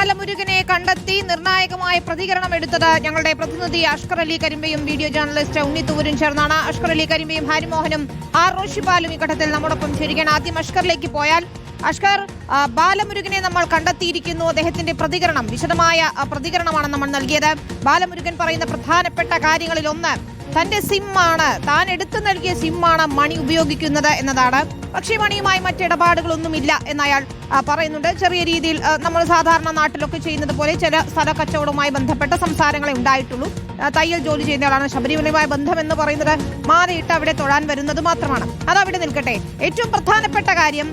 ബാലമുരുകനെ കണ്ടെത്തി നിർണായകമായ പ്രതികരണം എടുത്തത് ഞങ്ങളുടെ പ്രതിനിധി അഷ്കർ അലി കരിമ്പയും വീഡിയോ ജേർണലിസ്റ്റ് ഉണ്ണിത്തൂരും ചേർന്നാണ്. അഷ്കർ അലി കരിമ്പയും ഹാരിമോഹനും ആർ റോഷിപാലും ഈ ഘട്ടത്തിൽ നമ്മോടൊപ്പം ചേരുകയാണ്. ആദ്യം അഷ്കറിലേക്ക് പോയാൽ, അഷ്കർ, ബാലമുരുകനെ നമ്മൾ കണ്ടെത്തിയിരിക്കുന്നു. അദ്ദേഹത്തിന്റെ പ്രതികരണം, വിശദമായ പ്രതികരണമാണ് നമ്മൾ നൽകിയത്. ബാലമുരുകൻ പറയുന്ന പ്രധാനപ്പെട്ട കാര്യങ്ങളിൽ ഒന്ന് തന്റെ സിമ്മാണ്, താൻ എടുത്തു നൽകിയ സിമ്മാണ് മണി ഉപയോഗിക്കുന്നത് എന്നതാണ്. പക്ഷേ മണിയുമായി മറ്റിടപാടുകളൊന്നുമില്ല എന്നയാൾ പറയുന്നുണ്ട്. ചെറിയ രീതിയിൽ നമ്മൾ സാധാരണ നാട്ടിലൊക്കെ ചെയ്യുന്നത് പോലെ ചില സ്ഥല കച്ചവടവുമായി ബന്ധപ്പെട്ട സംസാരങ്ങളെ ഉണ്ടായിട്ടുള്ളൂ. തയ്യൽ ജോലി ചെയ്യുന്നയാളാണ്. ശബരിമലയുമായി ബന്ധം എന്ന് പറയുന്നത് മാറിയിട്ട് അവിടെ തൊഴാൻ വരുന്നത് മാത്രമാണ്. അതവിടെ നിൽക്കട്ടെ. ഏറ്റവും പ്രധാനപ്പെട്ട കാര്യം,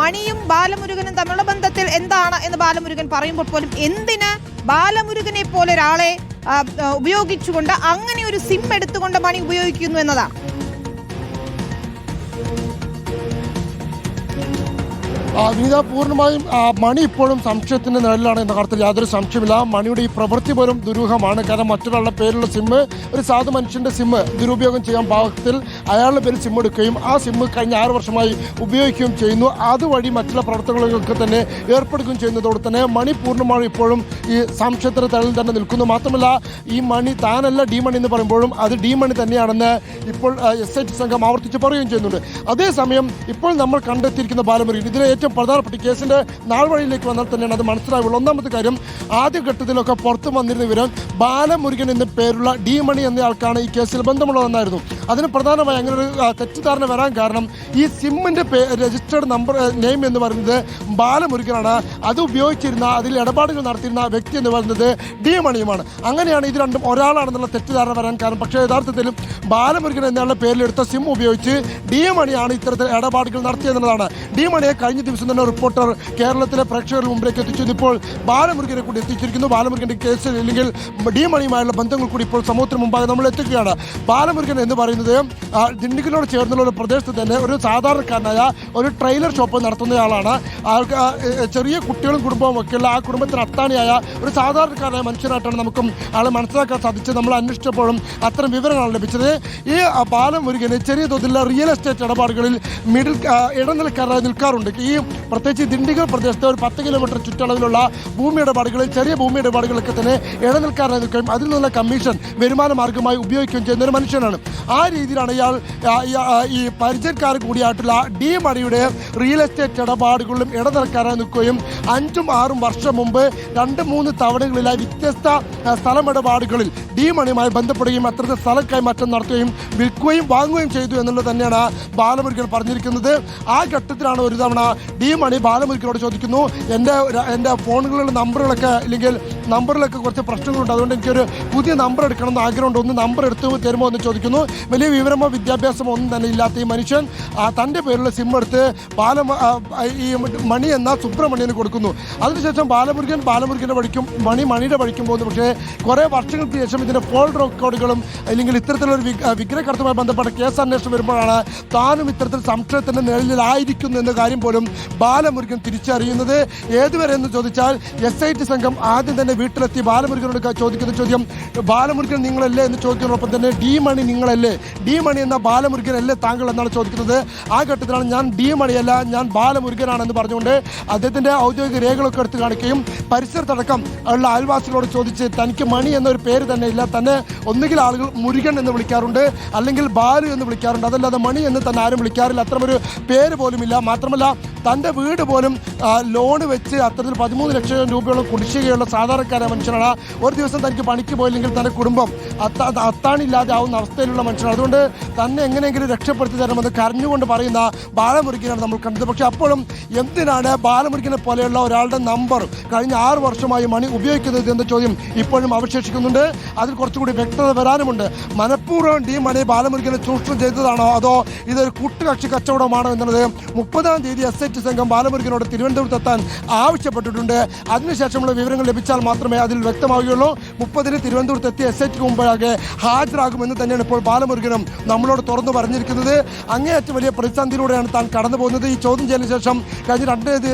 മണിയും ബാലമുരുകനും തമ്മിലുള്ള ബന്ധത്തിൽ എന്താണ് എന്ന് ബാലമുരുകൻ പറയുമ്പോൾ പോലും എന്തിന് ബാലമുരുകനെ പോലെ ഒരാളെ ഉപയോഗിച്ചുകൊണ്ട് അങ്ങനെ ഒരു സിം എടുത്തുകൊണ്ട് മണി ഉപയോഗിക്കുന്നു എന്നതാണ്. വിനീത, പൂർണ്ണമായും മണി ഇപ്പോഴും സംശയത്തിന്റെ നിഴലിലാണ് എന്ന കാര്യത്തിൽ യാതൊരു സംശയമില്ല. മണിയുടെ ഈ പ്രവൃത്തി പോലും ദുരൂഹമാണ്. കാരണം മറ്റൊരാളുടെ പേരിലുള്ള സിമ്മ്, ഒരു സാധു മനുഷ്യന്റെ സിമ്മ് ദുരുപയോഗം ചെയ്യാൻ പാകത്തിൽ അയാളുടെ പേരിൽ സിം എടുക്കുകയും ആ സിമ്മ് കഴിഞ്ഞ 6 വർഷമായി ഉപയോഗിക്കുകയും ചെയ്യുന്നു. അതുവഴി മറ്റുള്ള പ്രവർത്തനങ്ങളൊക്കെ തന്നെ ഏർപ്പെടുകയും ചെയ്യുന്നതോടെ തന്നെ മണി പൂർണ്ണമായും ഇപ്പോഴും ഈ സംശയത്തിന്റെ തലയിൽ തന്നെ നിൽക്കുന്നു. മാത്രമല്ല, ഈ മണി താനല്ല ഡി മണി എന്ന് പറയുമ്പോഴും അത് ഡി മണി തന്നെയാണെന്ന് ഇപ്പോൾ SIT സംഘം ആവർത്തിച്ച് പറയുകയും ചെയ്യുന്നുണ്ട്. അതേസമയം ഇപ്പോൾ നമ്മൾ കണ്ടെത്തിയിരിക്കുന്ന ബാലമുരുകൻ, ഇതിലെ ഏറ്റവും പ്രധാനപ്പെട്ട കേസിന്റെ നാൾവഴിയിലേക്ക് വന്നാൽ തന്നെയാണ് അത് മനസ്സിലാവുള്ളൂ. ഒന്നാമത്തെ കാര്യം, ആദ്യഘട്ടത്തിലൊക്കെ പുറത്തു വന്നിരുന്ന വിവരം ബാലമുരുകൻ എന്ന പേരുള്ള ഡി മണി എന്നയാൾക്കാണ് ഈ കേസിൽ ബന്ധമുള്ളതെന്നായിരുന്നു. അതിന് പ്രധാനമായി അങ്ങനെ ഒരു തെറ്റിദ്ധാരണ വരാൻ കാരണം ഈ സിമ്മിന്റെ രജിസ്റ്റേർഡ് നമ്പർ നെയിം എന്ന് പറയുന്നത് ബാലമുരുകനാണ്. അത് ഉപയോഗിച്ചിരുന്ന, അതിൽ ഇടപാടുകൾ നടത്തിയിരുന്ന വ്യക്തി എന്ന് പറയുന്നത് ഡി മണിയുമാണ്. അങ്ങനെയാണ് ഇത് രണ്ടും ഒരാളാണെന്നുള്ള തെറ്റിദ്ധാരണ വരാൻ കാരണം. പക്ഷേ യഥാർത്ഥത്തിലും ബാലമുരുകൻ എന്നയാളുടെ പേരിലെടുത്ത സിം ഉപയോഗിച്ച് ഡി മണിയാണ് ഇത്തരത്തിൽ ഇടപാടുകൾ നടത്തിയതെന്നതാണ്. ഡി മണിയെ കഴിഞ്ഞ ദിവസം തന്നെ റിപ്പോർട്ടർ കേരളത്തിലെ പ്രേക്ഷകരുടെ മുമ്പിലേക്ക് എത്തിച്ചത് ഇപ്പോൾ ബാലമുരുകനെ കൂടി എത്തിച്ചിരിക്കുന്നു. ബാലമുരുകന്റെ കേസിൽ അല്ലെങ്കിൽ ഡി മണിയുമായുള്ള ബന്ധങ്ങൾ കൂടി ഇപ്പോൾ സമൂഹത്തിന് മുമ്പാകെ നമ്മൾ എത്തിക്കുകയാണ്. ബാലമുരുകൻ എന്ന് പറയുന്നത് ദിണ്ടിഗലിനോട് ചേർന്നുള്ള ഒരു പ്രദേശത്ത് തന്നെ ഒരു സാധാരണക്കാരനായ ഒരു ട്രെയിലർ ഷോപ്പ് നടത്തുന്നയാളാണ്. ചെറിയ കുട്ടികളും കുടുംബവും ഒക്കെയുള്ള ആ കുടുംബത്തിന് അത്താണിയായ ഒരു സാധാരണക്കാരനായ മനുഷ്യനായിട്ടാണ് നമുക്കും ആളെ മനസ്സിലാക്കാൻ സാധിച്ചത്. നമ്മൾ അന്വേഷിച്ചപ്പോഴും അത്തരം വിവരങ്ങളാണ് ലഭിച്ചത്. ഈ ബാലമുരുകന് ചെറിയ തോതിലുള്ള റിയൽ എസ്റ്റേറ്റ് ഇടപാടുകളിൽ ഇടനിലക്കാരായി നിൽക്കാറുണ്ട്. ഈ പ്രത്യേകിച്ച് ദിണ്ടിഗൽ പ്രദേശത്തെ ഒരു 10 കിലോമീറ്റർ ചുറ്റളവിലുള്ള ഭൂമി ഇടപാടുകളിൽ, ചെറിയ ഭൂമി ഇടപാടുകളൊക്കെ തന്നെ ഇടനിൽക്കാരായി നിൽക്കുകയും അതിൽ നിന്നുള്ള കമ്മീഷൻ വരുമാന മാർഗമായി ഉപയോഗിക്കുകയും ചെയ്യുന്ന ഒരു മനുഷ്യനാണ്. ആ രീതിയിലാണ് ഇയാൾ ഈ പരിചയക്കാർ കൂടിയായിട്ടുള്ള ഡി മണിയുടെ റിയൽ എസ്റ്റേറ്റ് ഇടപാടുകളിലും ഇടനിലക്കാരായി നിൽക്കുകയും 5ഉം 6ഉം വർഷം മുമ്പ് 2-3 തവണകളിലായി വ്യത്യസ്ത സ്ഥലമിടപാടുകളിൽ ഡി മണിയുമായി ബന്ധപ്പെടുകയും അത്തരത്തിൽ സ്ഥല കൈമാറ്റം നടത്തുകയും വിൽക്കുകയും വാങ്ങുകയും ചെയ്തു എന്നുള്ളത് തന്നെയാണ് ബാലമുരുകൻ പറഞ്ഞിരിക്കുന്നത്. ആ ഘട്ടത്തിലാണ് ഒരു തവണ ഡി മണി ബാലമുരുകനോട് ചോദിക്കുന്നു, എൻ്റെ ഫോണുകളിലുള്ള നമ്പറുകളൊക്കെ, അല്ലെങ്കിൽ നമ്പറിലൊക്കെ കുറച്ച് പ്രശ്നങ്ങളുണ്ട്, അതുകൊണ്ട് എനിക്കൊരു പുതിയ നമ്പർ എടുക്കണം എന്ന് ആഗ്രഹമുണ്ട്, ഒന്ന് നമ്പർ എടുത്ത് തരുമോ എന്ന് ചോദിക്കുന്നു. വലിയ വിവരമോ വിദ്യാഭ്യാസമോ ഒന്നും തന്നെ ഇല്ലാത്ത ഈ മനുഷ്യൻ തൻ്റെ പേരിലുള്ള സിം എടുത്ത് ഈ മണി എന്ന സുബ്രഹ്മണ്യന് കൊടുക്കുന്നു. അതിനുശേഷം ബാലമുരുകൻ്റെ വഴിക്കും മണിയുടെ വഴിക്കും പോകുന്നു. പക്ഷേ കുറേ വർഷങ്ങൾക്ക് ശേഷം ഇതിൻ്റെ ഫോൾ റെക്കോർഡുകളും അല്ലെങ്കിൽ ഇത്തരത്തിലൊരു വിഗ്രഹക്കടത്തുമായി ബന്ധപ്പെട്ട കേസ് അന്വേഷണം വരുമ്പോഴാണ് താനും ഇത്തരത്തിൽ സംശയത്തിൻ്റെ നിഴലിലായിരിക്കുന്നു എന്ന കാര്യം പോലും ബാലമുരുകൻ തിരിച്ചറിയുന്നത്. ഏതുവരെ എന്ന് ചോദിച്ചാൽ SIT സംഘം ആദ്യം തന്നെ വീട്ടിലെത്തി ബാലമുരുകനോട് ചോദിക്കുന്ന ചോദ്യം, ബാലമുരുകൻ നിങ്ങളല്ലേ എന്ന് ചോദിക്കുന്നതോടൊപ്പം തന്നെ ഡി മണി നിങ്ങളല്ലേ, ഡി മണി എന്ന ബാലമുരുകനല്ലേ താങ്കൾ എന്നാണ് ചോദിക്കുന്നത്. ആ ഘട്ടത്തിലാണ് ഞാൻ ഡി മണിയല്ല, ഞാൻ ബാലമുരുകനാണെന്ന് പറഞ്ഞുകൊണ്ട് അദ്ദേഹത്തിൻ്റെ ഔദ്യോഗിക രേഖകളൊക്കെ എടുത്ത് കാണിക്കുകയും പരിസരത്തടക്കം ഉള്ള അയൽവാസികളോട് ചോദിച്ച് തനിക്ക് മണി എന്നൊരു പേര് തന്നെ ഇല്ല, തന്നെ ഒന്നുകിൽ ആളുകൾ മുരുകൻ എന്ന് വിളിക്കാറുണ്ട്, അല്ലെങ്കിൽ ബാലു എന്ന് വിളിക്കാറുണ്ട്, അതല്ലാതെ മണി എന്ന് തന്നെ ആരും വിളിക്കാറില്ല, അത്തരമൊരു പേര് പോലുമില്ല. മാത്രമല്ല തൻ്റെ വീട് പോലും ലോൺ വെച്ച് അത്തരത്തിൽ 13 ലക്ഷം രൂപയോളം കുടിശ്ശികയുള്ള സാധാരണക്കാരായ മനുഷ്യനാണ്. ഒരു ദിവസം തനിക്ക് പണിക്ക് പോയില്ലെങ്കിൽ തൻ്റെ കുടുംബം അത്താണില്ലാതെ ആവുന്ന അവസ്ഥയിലുള്ള മനുഷ്യനാണ്. അതുകൊണ്ട് തന്നെ എങ്ങനെയെങ്കിലും രക്ഷപ്പെടുത്തി തരണമെന്ന് കരഞ്ഞുകൊണ്ട് പറയുന്ന ബാലമുരുകനാണ് നമ്മൾ കണ്ടത്. പക്ഷേ അപ്പോഴും എന്തിനാണ് ബാലമുരുകനെ പോലെയുള്ള ഒരാളുടെ നമ്പർ കഴിഞ്ഞ 6 വർഷമായി മണി ഉപയോഗിക്കുന്നത് എന്ന ചോദ്യം ഇപ്പോഴും അവശേഷിക്കുന്നുണ്ട്. അതിൽ കുറച്ചുകൂടി വ്യക്തത വരാനുമുണ്ട്. മനഃപൂർവ്വം ഡി മണി ബാലമുരുകനെ ചൂഷണം ചെയ്തതാണോ അതോ ഇതൊരു കൂട്ടുകക്ഷി കച്ചവടമാണോ എന്നുള്ളത് 30-ാം തീയതി SIT സംഘം ബാലമുരുകനോട് തിരുവനന്തപുരത്ത് എത്താൻ ആവശ്യപ്പെട്ടിട്ടുണ്ട്. അതിനുശേഷമുള്ള വിവരങ്ങൾ ലഭിച്ചാൽ മാത്രമേ അതിൽ വ്യക്തമാവുകയുള്ളൂ. 30-ന് തിരുവനന്തപുരത്ത് എത്തിയ SITക്ക് മുമ്പാകെ ഹാജരാകുമെന്ന് തന്നെയാണ് ഇപ്പോൾ ബാലമുരുകനും നമ്മളോട് തുറന്നു പറഞ്ഞിരിക്കുന്നത്. അങ്ങേയറ്റം വലിയ പ്രതിസന്ധിയിലൂടെയാണ് താൻ കടന്നു പോകുന്നത്. ഈ ചോദ്യം ചെയ്തതിനു ശേഷം കഴിഞ്ഞ 2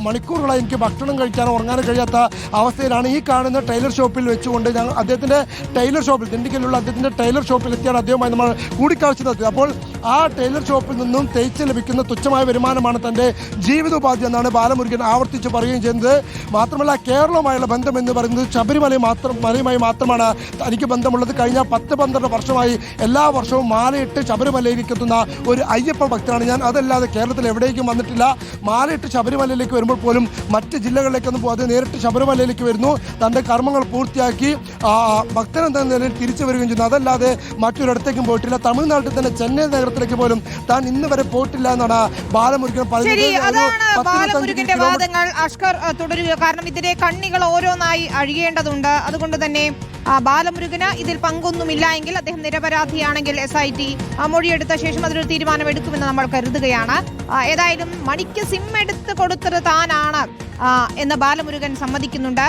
മണിക്കൂറുകളായി എനിക്ക് ഭക്ഷണം കഴിക്കാനോ ഉറങ്ങാനോ കഴിയാത്ത അവസ്ഥയിലാണ്. ഈ കാണുന്ന ടൈലർ ഷോപ്പിൽ വെച്ചുകൊണ്ട് അദ്ദേഹത്തിൻ്റെ ടൈലർ ഷോപ്പിൽ, ദിണ്ടിഗലിലുള്ള അദ്ദേഹത്തിൻ്റെ ടൈലർ ഷോപ്പിൽ എത്തിയാണ് അദ്ദേഹവുമായി നമ്മൾ കൂടിക്കാഴ്ച നടത്തിയത്. അപ്പോൾ ആ ടൈലർ ഷോപ്പിൽ നിന്നും തേച്ച് ലഭിക്കുന്ന തുച്ഛമായ വരുമാനമാണ് തൻ്റെ ജീവിതോപാധി എന്നാണ് ബാലമുരുകൻ ആവർത്തിച്ച് പറയുകയും ചെയ്യുന്നത്. മാത്രമല്ല കേരളവുമായുള്ള ബന്ധം എന്ന് പറയുന്നത് ശബരിമലയുമായി മാത്രമാണ് തനിക്ക് ബന്ധമുള്ളത്. കഴിഞ്ഞ 10-12 വർഷമായി എല്ലാ വർഷവും മാലയിട്ട് ശബരിമലയിലേക്ക് എത്തുന്ന ഒരു അയ്യപ്പ ഭക്തനാണ് ഞാൻ. അതല്ലാതെ കേരളത്തിൽ എവിടേക്കും വന്നിട്ടില്ല. മാലയിട്ട് ശബരിമലയിലേക്ക് വരുമ്പോൾ പോലും മറ്റ് ജില്ലകളിലേക്കൊന്നും പോകാതെ നേരിട്ട് ശബരിമലയിലേക്ക് വരുന്നു. തൻ്റെ കർമ്മങ്ങൾ പൂർത്തിയാക്കി ഭക്തനെന്ന നിലയിൽ തിരിച്ചു വരികയും ചെയ്യുന്നു. അതല്ലാതെ മറ്റൊരിടത്തേക്കും പോയിട്ടില്ല. തമിഴ്നാട്ടിൽ തന്നെ ചെന്നൈ നഗരത്തിലേക്ക് പോലും താൻ ഇന്ന് വരെ പോയിട്ടില്ല എന്നാണ് ബാലമുരുകൻ ബാലമുരുകന്റെ വാദങ്ങൾ അഷ്കർ തുടരുക. കാരണം ഇതിലെ കണ്ണികൾ ഓരോന്നായി അഴിയേണ്ടതുണ്ട്. അതുകൊണ്ട് തന്നെ ബാലമുരുകന് ഇതിൽ പങ്കൊന്നുമില്ല എങ്കിൽ അദ്ദേഹം നിരപരാധിയാണെങ്കിൽ SIT മൊഴിയെടുത്ത ശേഷം അതിലൊരു തീരുമാനം എടുക്കുമെന്ന് നമ്മൾ കരുതുകയാണ്. ഏതായാലും മണിക്ക് സിം എടുത്ത് കൊടുത്തത് താനാണ് എന്ന് ബാലമുരുകൻ സമ്മതിക്കുന്നുണ്ട്.